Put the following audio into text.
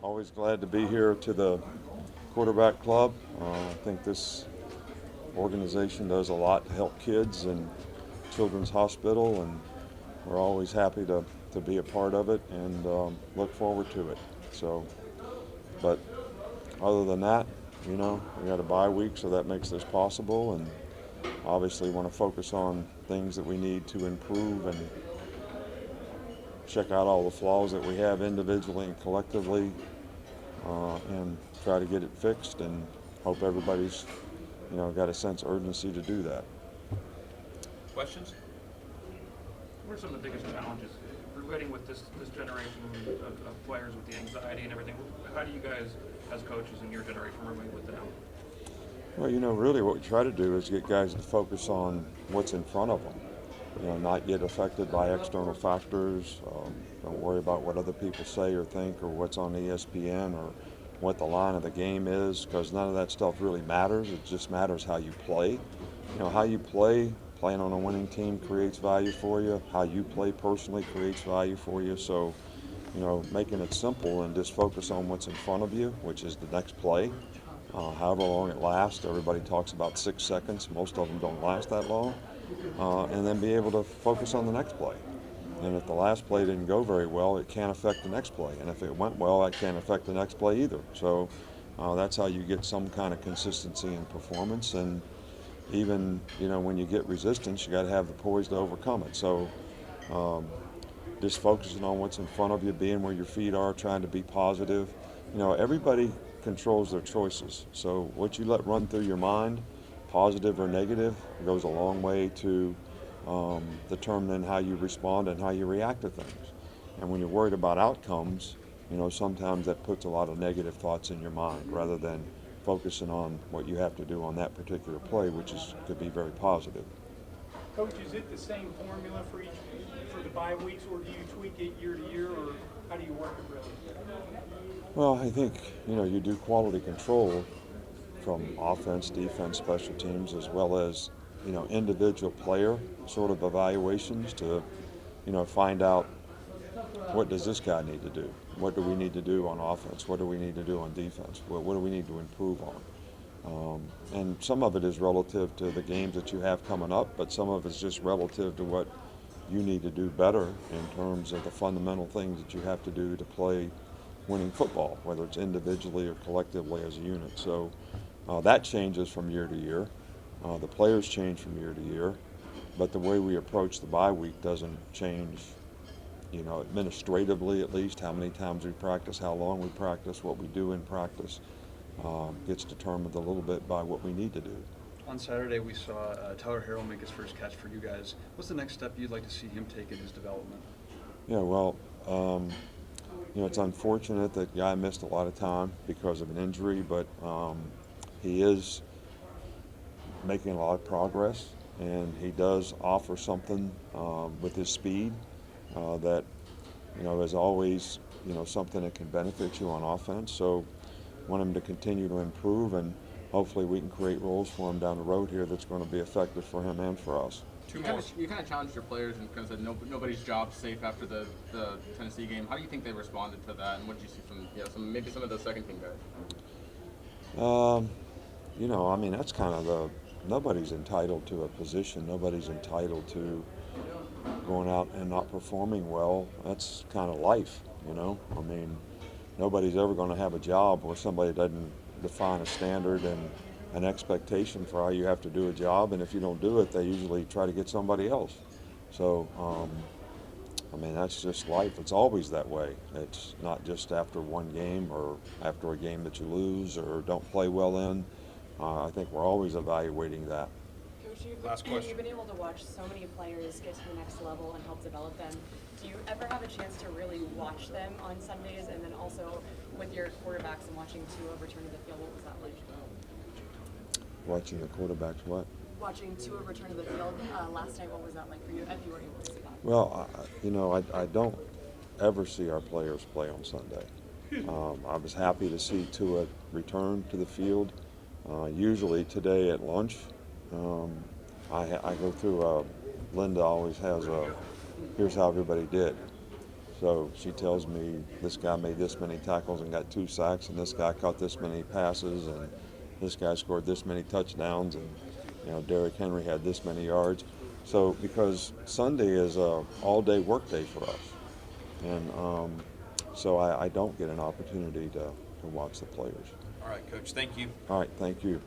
Always glad to be here to the quarterback club. I think this organization does a lot to help kids and Children's Hospital, and we're always happy to be a part of it and look forward to it. So, but other than that, we got a bye week, so that makes this possible, and obviously want to focus on things that we need to improve and check out all the flaws that we have individually and collectively, and try to get it fixed, and hope everybody's got a sense of urgency to do that. Questions? What are some of the biggest challenges relating with this generation of players with the anxiety and everything? How do you guys, as coaches in your generation, relate with them? Well, really what we try to do is get guys to focus on what's in front of them. Not get affected by external factors. Don't worry about what other people say or think or what's on ESPN or what the line of the game is, because none of that stuff really matters. It just matters how you play. How you play, playing on a winning team creates value for you. How you play personally creates value for you. So, making it simple and just focus on what's in front of you, which is the next play. However long it lasts, everybody talks about 6 seconds. Most of them don't last that long. And then be able to focus on the next play. And if the last play didn't go very well, it can't affect the next play. And if it went well, that can't affect the next play either. So that's how you get some kind of consistency in performance. And even, when you get resistance, you got to have the poise to overcome it. So just focusing on what's in front of you, being where your feet are, trying to be positive. Everybody controls their choices. So what you let run through your mind, positive or negative, goes a long way to determining how you respond and how you react to things. And when you're worried about outcomes, sometimes that puts a lot of negative thoughts in your mind rather than focusing on what you have to do on that particular play, which could be very positive. Coach, is it the same formula for the bye weeks, or do you tweak it year to year, or how do you work it really? Well, I think you do quality control from offense, defense, special teams, as well as individual player sort of evaluations to find out what does this guy need to do, what do we need to do on offense, what do we need to do on defense, what do we need to improve on. And some of it is relative to the games that you have coming up, but some of it's just relative to what you need to do better in terms of the fundamental things that you have to do to play winning football, whether it's individually or collectively as a unit. So that changes from year to year. The players change from year to year, but the way we approach the bye week doesn't change, administratively at least. How many times we practice, how long we practice, what we do in practice gets determined a little bit by what we need to do. On Saturday, we saw Tyler Harrell make his first catch for you guys. What's the next step you'd like to see him take in his development? Yeah, well, it's unfortunate that guy missed a lot of time because of an injury, but he is making a lot of progress, and he does offer something with his speed that is always something that can benefit you on offense. So want him to continue to improve, and hopefully we can create roles for him down the road here that's going to be effective for him and for us. You kind of challenged your players and kind of said nobody's job safe after the Tennessee game. How do you think they responded to that, and what did you see from maybe some of the second team guys? That's kind of nobody's entitled to a position. Nobody's entitled to going out and not performing well. That's kind of life, Nobody's ever going to have a job where somebody doesn't define a standard and an expectation for how you have to do a job, and if you don't do it, they usually try to get somebody else. So, that's just life. It's always that way. It's not just after one game or after a game that you lose or don't play well in. I think we're always evaluating that. Coach, Last question. You've been able to watch so many players get to the next level and help develop them. Do you ever have a chance to really watch them on Sundays, and then also with your quarterbacks and watching Tua return to the field? What was that like? Watching the quarterbacks what? Watching Tua return to the field last night, what was that like for you, if you were able to see that? Well, I don't ever see our players play on Sunday. I was happy to see Tua return to the field. Usually today at lunch, I go through Linda always has here's how everybody did. So she tells me this guy made this many tackles and got 2 sacks, and this guy caught this many passes, and this guy scored this many touchdowns, and Derrick Henry had this many yards. So because Sunday is a all-day work day for us, and so I don't get an opportunity to watch the players. All right, Coach, thank you. All right, thank you.